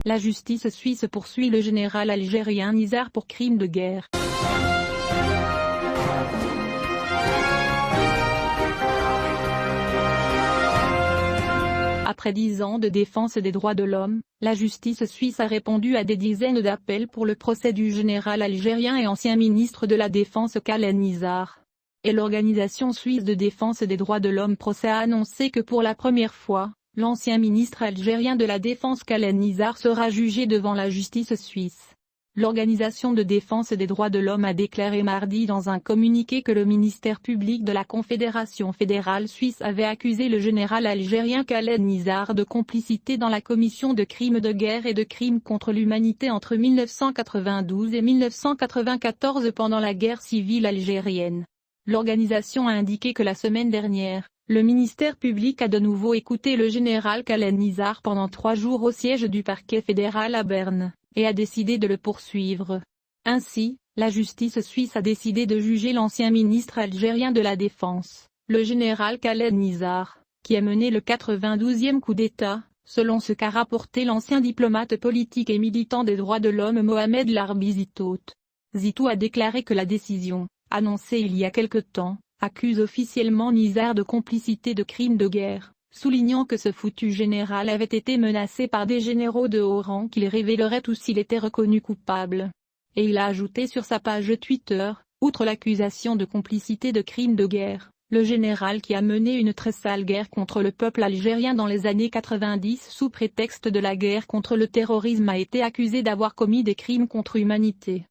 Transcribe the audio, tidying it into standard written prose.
La justice suisse poursuit le général algérien Nizar pour crime de guerre. Après 10 ans de défense des droits de l'homme, la justice suisse a répondu à des dizaines d'appels pour le procès du général algérien et ancien ministre de la Défense Khaled Nizar. Et l'Organisation suisse de défense des droits de l'homme Procès a annoncé que pour la première fois, l'ancien ministre algérien de la Défense Khaled Nizar sera jugé devant la justice suisse. L'Organisation de défense des droits de l'homme a déclaré mardi dans un communiqué que le ministère public de la Confédération fédérale suisse avait accusé le général algérien Khaled Nizar de complicité dans la commission de crimes de guerre et de crimes contre l'humanité entre 1992 et 1994 pendant la guerre civile algérienne. L'organisation a indiqué que la semaine dernière, le ministère public a de nouveau écouté le général Khaled Nizar pendant 3 jours au siège du parquet fédéral à Berne, et a décidé de le poursuivre. Ainsi, la justice suisse a décidé de juger l'ancien ministre algérien de la Défense, le général Khaled Nizar, qui a mené le 92e coup d'État, selon ce qu'a rapporté l'ancien diplomate politique et militant des droits de l'homme Mohamed Larbi Zitout. Zitout a déclaré que la décision, annoncée il y a quelque temps, accuse officiellement Nizar de complicité de crimes de guerre, soulignant que ce foutu général avait été menacé par des généraux de haut rang qu'il révélerait tout s'il était reconnu coupable. Et il a ajouté sur sa page Twitter, outre l'accusation de complicité de crimes de guerre, le général qui a mené une très sale guerre contre le peuple algérien dans les années 90 sous prétexte de la guerre contre le terrorisme a été accusé d'avoir commis des crimes contre l'humanité.